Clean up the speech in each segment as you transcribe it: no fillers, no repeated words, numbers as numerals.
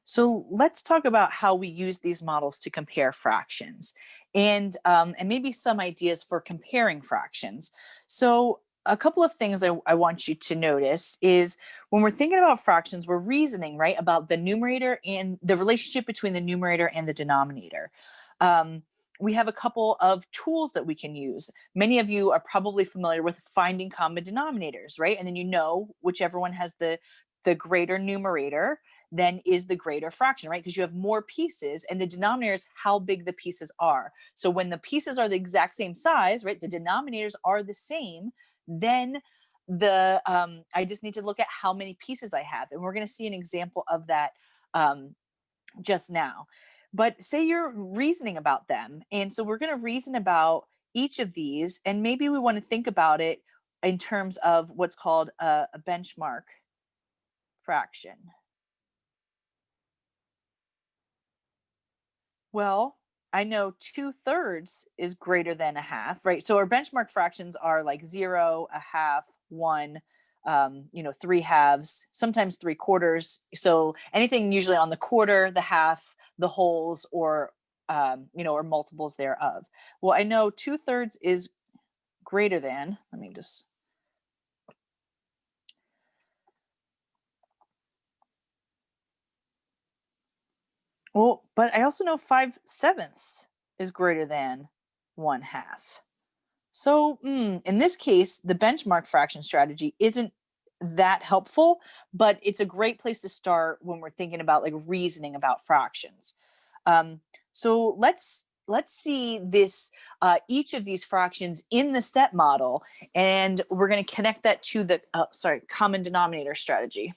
So let's talk about how we use these models to compare fractions and maybe some ideas for comparing fractions. So a couple of things I want you to notice is when we're thinking about fractions, we're reasoning, right, about the numerator and the relationship between the numerator and the denominator. We have a couple of tools that we can use. Many of you are probably familiar with finding common denominators, right? And then you know whichever one has the greater numerator then is the greater fraction, right? Because you have more pieces and the denominator is how big the pieces are. So when the pieces are the exact same size, right, the denominators are the same, then I just need to look at how many pieces I have. And we're going to see an example of that just now. But say you're reasoning about them. And so we're going to reason about each of these. And maybe we want to think about it in terms of what's called a benchmark fraction. Well, I know 2/3 is greater than a half, right? So our benchmark fractions are like 0, a half, 1, 3/2, sometimes 3/4. So anything usually on the quarter, the half, the wholes, or or multiples thereof. Well, I know 2/3 is greater than, let me just, well, but I also know 5/7 is greater than 1/2. So in this case, the benchmark fraction strategy isn't that helpful, but it's a great place to start when we're thinking about like reasoning about fractions. So let's see this each of these fractions in the set model, and we're going to connect that to the common denominator strategy.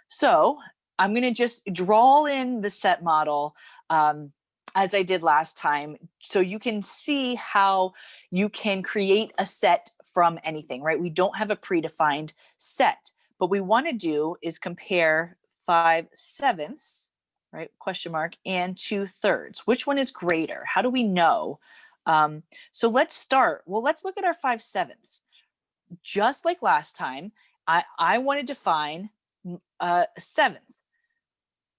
So I'm going to just draw in the set model as I did last time, so you can see how you can create a set from anything, right? We don't have a predefined set, but we want to do is compare 5/7, right? Question mark, and 2/3. Which one is greater? How do we know? So let's start. Well, let's look at our 5/7. Just like last time, I wanted to find a seventh.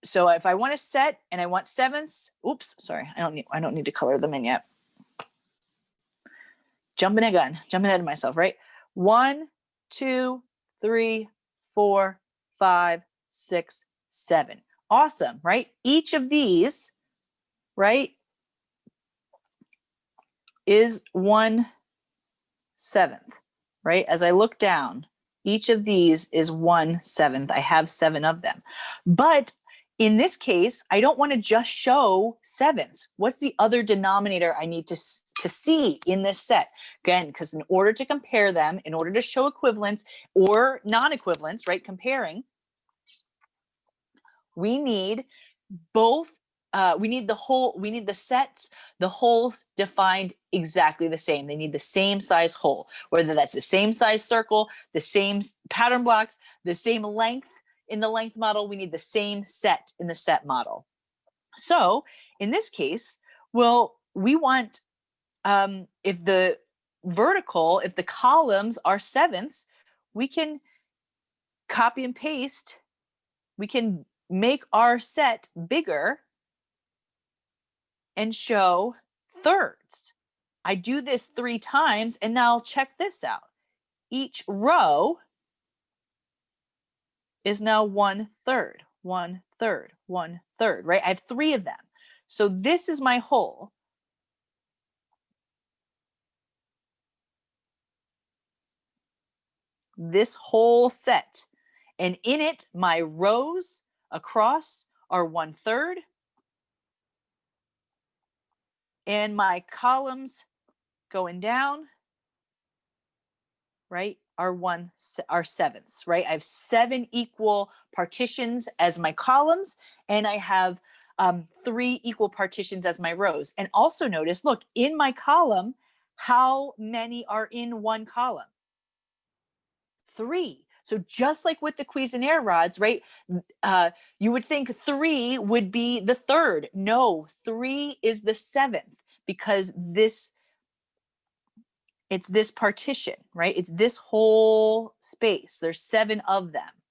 So if I want a set and I want sevenths, oops, sorry, I don't need to color them in yet. Jumping ahead of myself, right? 1, 2, 3, 4, 5, 6, 7. Awesome, right? Each of these, right, is 1/7, right? As I look down, each of these is 1/7. I have 7 of them. But in this case, I don't want to just show sevens. What's the other denominator I need to see in this set? Again, because in order to compare them, in order to show equivalence or non-equivalence, right, comparing, we need both. We need the sets, the wholes defined exactly the same. They need the same size whole, whether that's the same size circle, the same pattern blocks, the same length. In the length model, we need the same set in the set model. So in this case, well, we want, if the columns are sevenths, we can copy and paste, we can make our set bigger and show thirds. I do this 3 times, and now check this out. Each row is now 1/3, 1/3, 1/3, right? I have 3 of them. So this is my whole. This whole set. And in it, my rows across are 1/3. And my columns going down, right, are sevenths, right? I have 7 equal partitions as my columns, and I have 3 equal partitions as my rows. And also notice, look, in my column, how many are in one column? 3. So just like with the Cuisenaire rods, right? You would think 3 would be the third. No, 3 is the 7th because it's this partition, right? It's this whole space. There's 7 of them.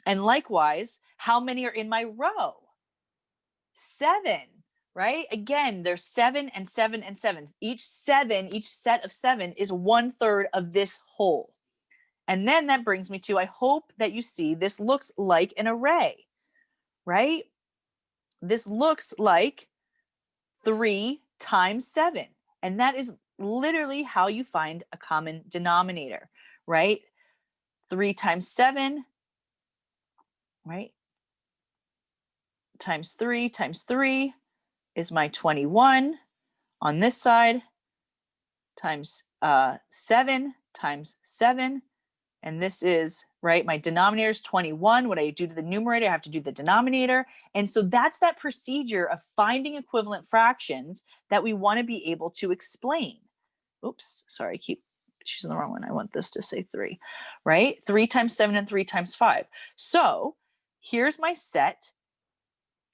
And likewise, how many are in my row? 7, right? Again, there's 7 and 7 and 7. Each set of 7 is 1/3 of this whole. And then that brings me to, I hope that you see this looks like an array, right? This looks like 3 times 7. And that is literally how you find a common denominator, right? 3 times 7, right? Times 3 is my 21 on this side, times 7 times 7. And this is, right, my denominator is 21. What I do to the numerator, I have to do the denominator. And so that's that procedure of finding equivalent fractions that we want to be able to explain. Oops, sorry, I keep choosing the wrong one. I want this to say 3, right? 3 times 7 and 3 times 5. So here's my set.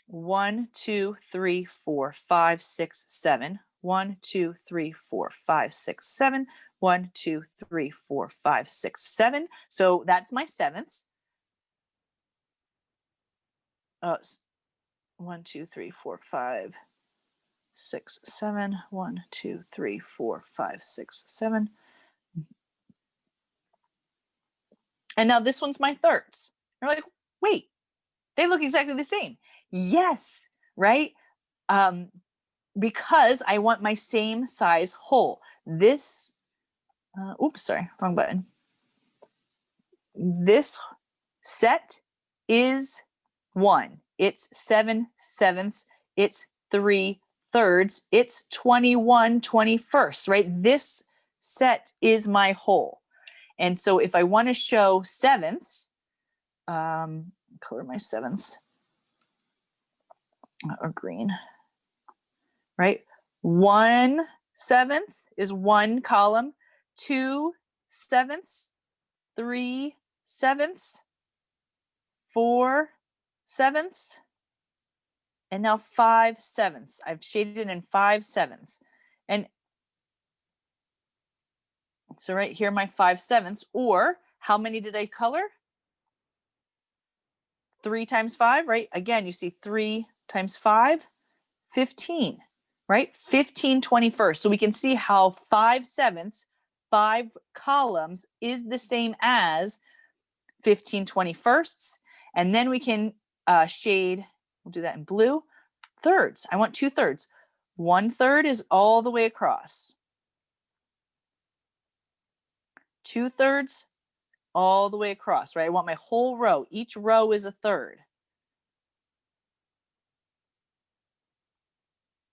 1, 2, 3, 4, 5, 6, 7. 1, 2, 3, 4, 5, 6, 7. 1, 2, 3, 4, 5, 6, 7. So that's my sevenths. 1, 2, 3, 4, 5, 6, 7. 1, 2, 3, 4, 5, 6, 7. And now this one's my thirds. You're like, wait, they look exactly the same. Yes, right? Because I want my same size whole. This, oops, sorry, wrong button. This set is 1. It's 7/7. It's 3/3. It's 21/21, right? This set is my whole. And so if I want to show sevenths, color my sevenths or green, right? 1/7 is 1 column, 2/7, 3/7, 4/7, and now 5/7. I've shaded it in 5/7. And so right here, my 5/7, or how many did I color? 3 times 5, right? Again, you see 3 times 5, 15, right? 15/21. So we can see how 5/7, 5 columns is the same as 15/21. And then we can shade, we'll do that in blue, thirds. I want 2/3. 1/3 is all the way across. 2/3 all the way across, right? I want my whole row. Each row is a third.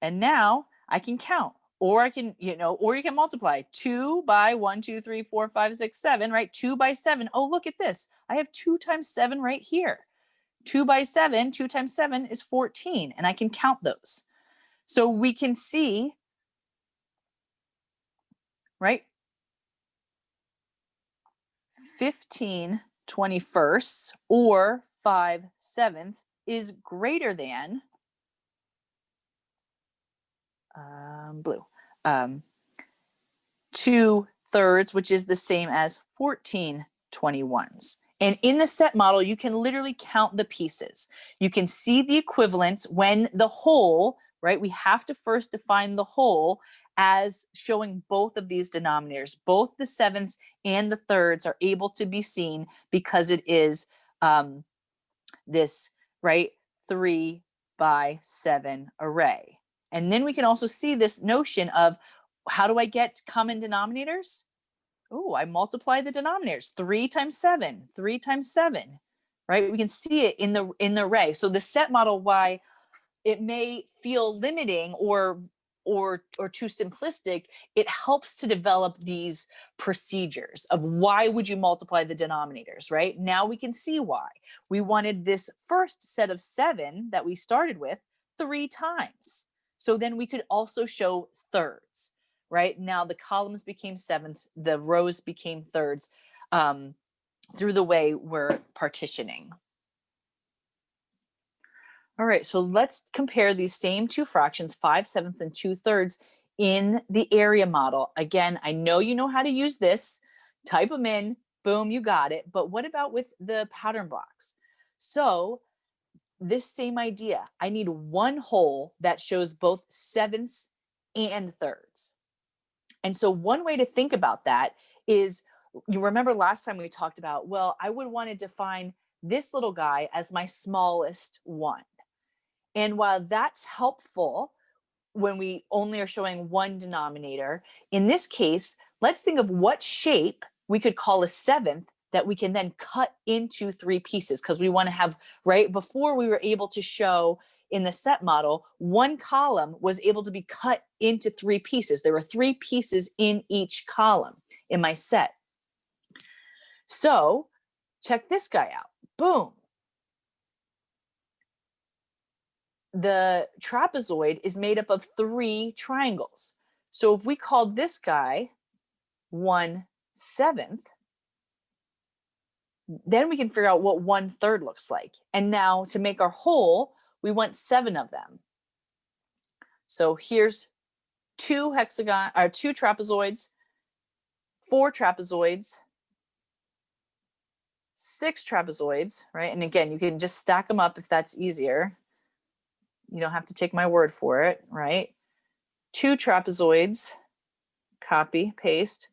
And now I can count, or I can, or you can multiply 2 by 1, 2, 3, 4, 5, 6, 7, right? 2 by 7. Oh, look at this. I have 2 times 7 right here. 2 by 7, 2 times 7 is 14, and I can count those. So we can see, right? 15/21 or 5/7 is greater than blue. 2/3, which is the same as 14/21. And in the set model, you can literally count the pieces. You can see the equivalence when the whole, right? We have to first define the whole as showing both of these denominators. Both the 7s and the 3rds are able to be seen because it is this, right, 3 by 7 array. And then we can also see this notion of, how do I get common denominators? Oh, I multiply the denominators. 3 times 7, 3 times 7, right? We can see it in the array. So the set model, why it may feel limiting or too simplistic, it helps to develop these procedures of why would you multiply the denominators, right? Now we can see why. We wanted this first set of 7 that we started with 3 times. So then we could also show thirds, right? Now the columns became 7ths, the rows became thirds through the way we're partitioning. All right, so let's compare these same two fractions, 5/7 and 2/3, in the area model. Again, I know you know how to use this. Type them in, boom, you got it. But what about with the pattern blocks? So this same idea, I need one whole that shows both sevenths and thirds. And so one way to think about that is, you remember last time we talked about, well, I would want to define this little guy as my smallest one. And while that's helpful when we only are showing one denominator, in this case, let's think of what shape we could call a seventh that we can then cut into three pieces, because we want to have, right, before we were able to show in the set model, one column was able to be cut into three pieces. There were three pieces in each column in my set. So check this guy out. Boom. The trapezoid is made up of three triangles. So if we called this guy 1/7, then we can figure out what 1/3 looks like. And now to make our whole, we want 7 of them. So here's two trapezoids, 4 trapezoids, 6 trapezoids, right? And again, you can just stack them up if that's easier. You don't have to take my word for it, right? 2 trapezoids, copy, paste,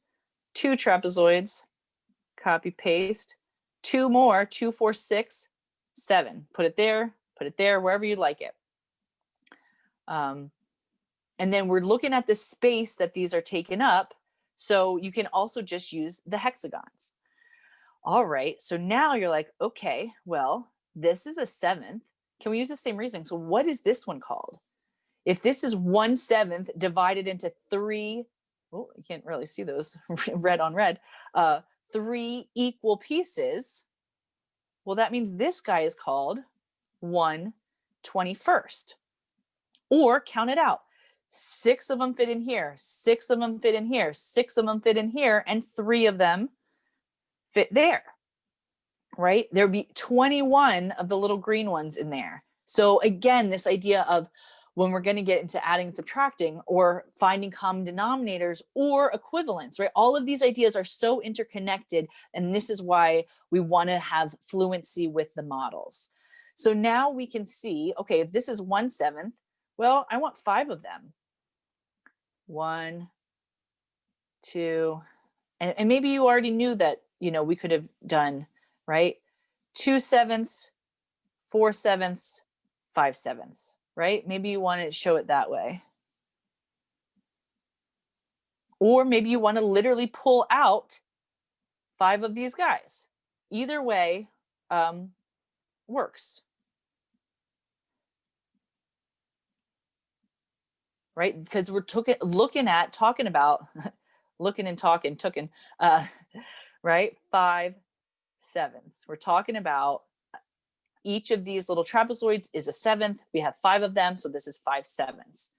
2 trapezoids, copy, paste, 2 more, 2, 4, 6, 7. Put it there, wherever you like it. And then we're looking at the space that these are taken up. So you can also just use the hexagons. All right, so now you're like, okay, well, this is a seventh. Can we use the same reasoning? So what is this one called? If this is 1/7 divided into 3, oh, you can't really see those red on red, 3 equal pieces, well, that means this guy is called 1/21. Or count it out. 6 of them fit in here, 6 of them fit in here, 6 of them fit in here, and 3 of them fit there, right? There'd be 21 of the little green ones in there. So again, this idea of when we're going to get into adding and subtracting or finding common denominators or equivalents, right? All of these ideas are so interconnected, and this is why we want to have fluency with the models. So now we can see, okay, if this is 1/7, well, I want 5 of them. 1, 2, and maybe you already knew that, we could have done, right? 2/7, 4/7, 5/7, right? Maybe you want to show it that way. Or maybe you want to literally pull out 5 of these guys. Either way works. Right? Because we're talking about, looking and talking, right? 5/7. We're talking about each of these little trapezoids is a seventh. We have 5 of them, so this is 5/7.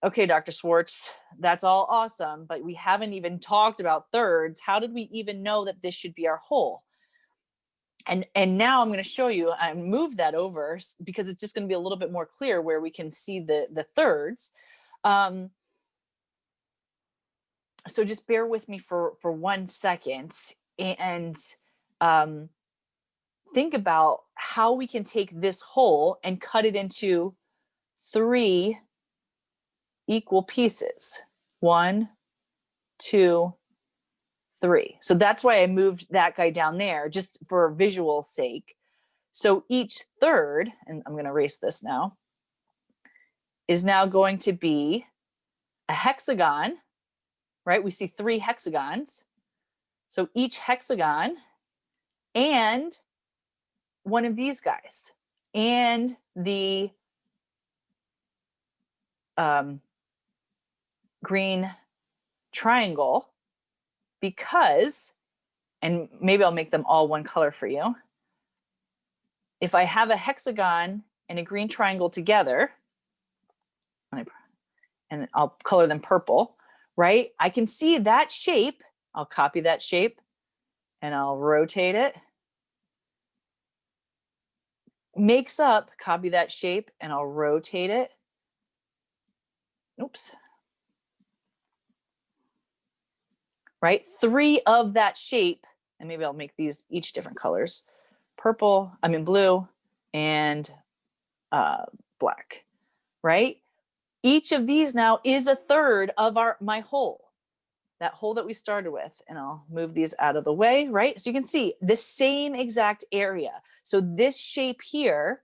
Okay, Dr. Swartz, that's all awesome, but we haven't even talked about thirds. How did we even know that this should be our whole? And now I'm going to show you, I moved that over because it's just going to be a little bit more clear where we can see the thirds. So just bear with me for 1 second and think about how we can take this whole and cut it into 3 equal pieces. 1, 2, 3. So that's why I moved that guy down there, just for visual sake. So each third, and I'm going to erase this now, is now going to be a hexagon, right? We see 3 hexagons. So each hexagon and one of these guys and the green triangle, because, and maybe I'll make them all one color for you. If I have a hexagon and a green triangle together, and I'll color them purple, right? I can see that shape. I'll copy that shape and I'll rotate it. Makes up, copy that shape and I'll rotate it. Oops. Right? 3 of that shape, and maybe I'll make these each different colors. blue and black, right? Each of these now is a third of my whole, that whole that we started with. And I'll move these out of the way, right? So you can see the same exact area. So this shape here,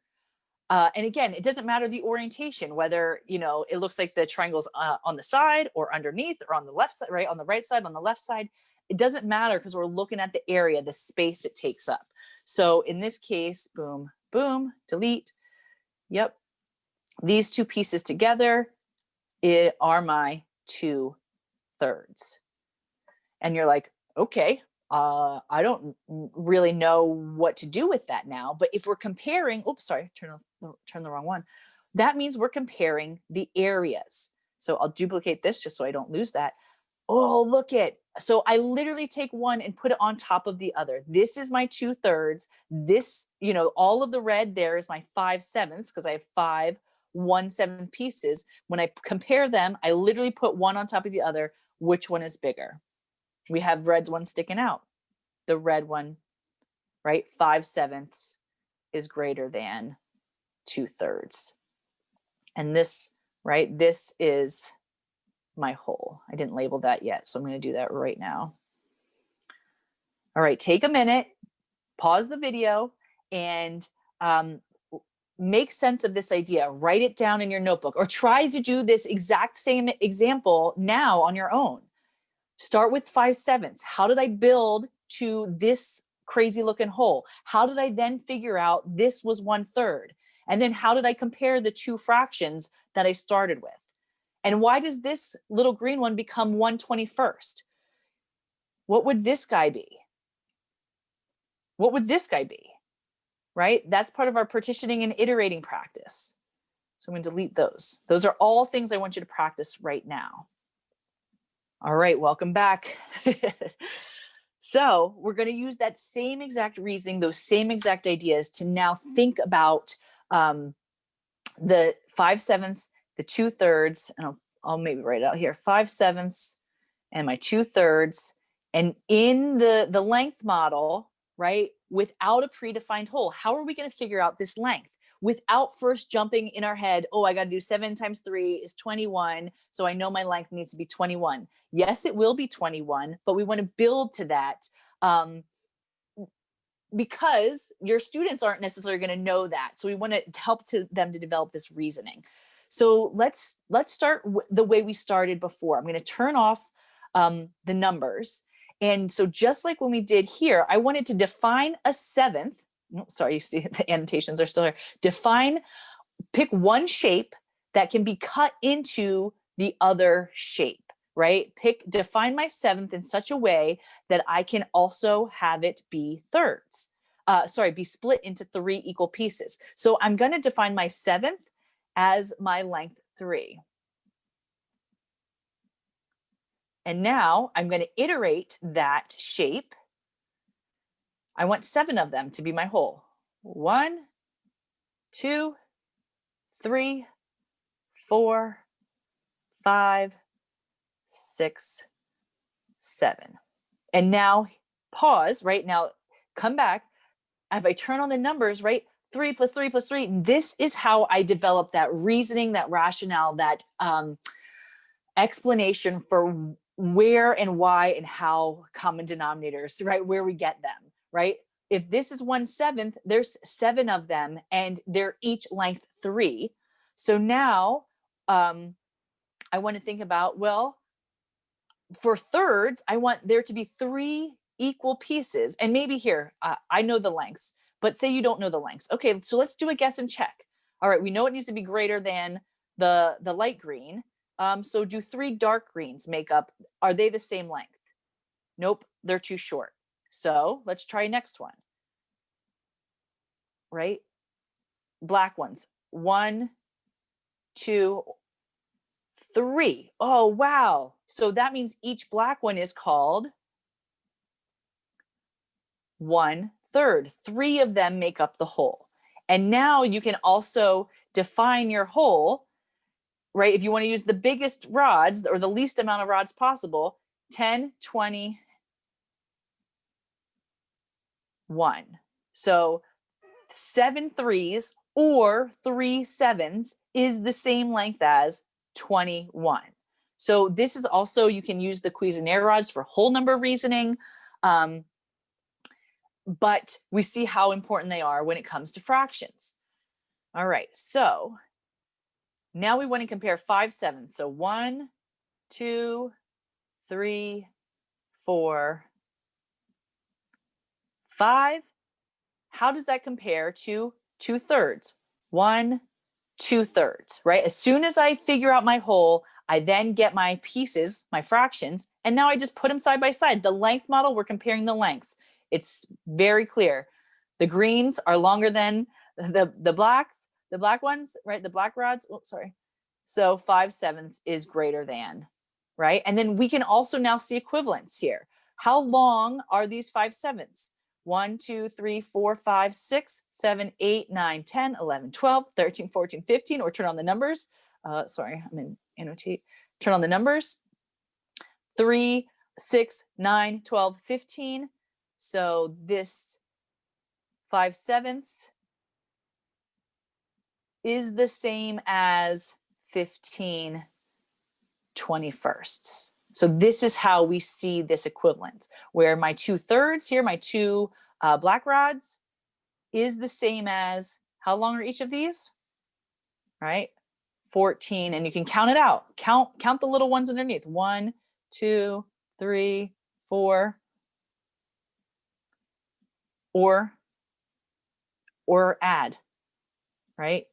and again, it doesn't matter the orientation, whether, it looks like the triangle's on the side or underneath or on the left side, right? On the right side, on the left side. It doesn't matter because we're looking at the area, the space it takes up. So in this case, boom, boom, delete. Yep. These two pieces together are my 2/3. And you're like, okay, I don't really know what to do with that now. But if we're comparing, oops, sorry, turn the wrong one. That means we're comparing the areas. So I'll duplicate this just so I don't lose that. Oh, look it. So I literally take one and put it on top of the other. This is my 2/3. This, all of the red there is my 5/7 because I have 5 1/7 pieces. When I compare them, I literally put one on top of the other. Which one is bigger? We have red one sticking out. The red one, right? 5/7 is greater than 2/3. And this, right? This is my whole. I didn't label that yet, so I'm going to do that right now. All right, take a minute, pause the video, and make sense of this idea. Write it down in your notebook or try to do this exact same example now on your own. Start with 5/7. How did I build to this crazy looking hole? How did I then figure out this was 1/3? And then how did I compare the two fractions that I started with? And why does this little green one become 1/21? What would this guy be? What would this guy be? Right? That's part of our partitioning and iterating practice. So I'm going to delete those. Those are all things I want you to practice right now. All right, welcome back. So we're going to use that same exact reasoning, those same exact ideas to now think about the 5/7, the 2/3, and I'll maybe write it out here, 5/7 and my 2/3. And in the length model, right, without a predefined hole, how are we going to figure out this length? Without first jumping in our head, oh, I got to do 7 times 3 is 21. So I know my length needs to be 21. Yes, it will be 21, but we want to build to that because your students aren't necessarily going to know that. So we want to help them to develop this reasoning. So let's start the way we started before. I'm going to turn off the numbers. And so just like when we did here, I wanted to define a 7th. Oh, sorry, you see the annotations are still here. Pick one shape that can be cut into the other shape, right? Define my 7th in such a way that I can also have it be thirds. Be split into 3 equal pieces. So I'm going to define my 7th as my length 3. And now I'm going to iterate that shape. I want 7 of them to be my whole. 1, 2, 3, 4, 5, 6, 7. And now pause, right? Now come back. If I turn on the numbers, right? 3 plus 3 plus 3. This is how I develop that reasoning, that rationale, that explanation for where and why and how common denominators, right? Where we get them, right? If this is 1/7, there's 7 of them and they're each length 3. So now I want to think about, well, for thirds, I want there to be 3 equal pieces. And maybe here, I know the lengths, but say you don't know the lengths. Okay, so let's do a guess and check. All right, we know it needs to be greater than the light green. So do 3 dark greens make up, are they the same length? Nope, they're too short. So let's try next one, right? Black ones, 1, 2, 3. Oh, wow. So that means each black one is called 1/3. 3 of them make up the whole. And now you can also define your whole, right? If you want to use the biggest rods or the least amount of rods possible, 10, 20, 1. So 7 3s or 3 7s is the same length as 21. So this is also, you can use the Cuisenaire rods for whole number reasoning, but we see how important they are when it comes to fractions. All right, so now we want to compare 5 7s. So 1, 2, 3, 4, 5. How does that compare to 2/3? 1, 2/3, right? As soon as I figure out my whole, I then get my pieces, my fractions, and now I just put them side by side. The length model, we're comparing the lengths. It's very clear. The greens are longer than the blacks, the black ones, right? The black rods, oh, sorry. So 5 7s is greater than, right? And then we can also now see equivalents here. How long are these 5 7s? 1, 2, 3, 4, 5, 6, 7, 8, 9, 10, 11, 12, 13, 14, 15, or turn on the numbers. Sorry, I'm in annotate. Turn on the numbers. 3, 6, 9, 12, 15. So this 5 7s is the same as 15 21sts. So this is how we see this equivalence, where my 2/3 here, my 2 black rods, is the same as, how long are each of these? Right? 14, and you can count it out. Count the little ones underneath. 1, 2, 3, 4, or add, right?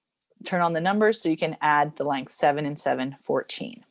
Turn on the numbers so you can add the length. 7 and 7, 14.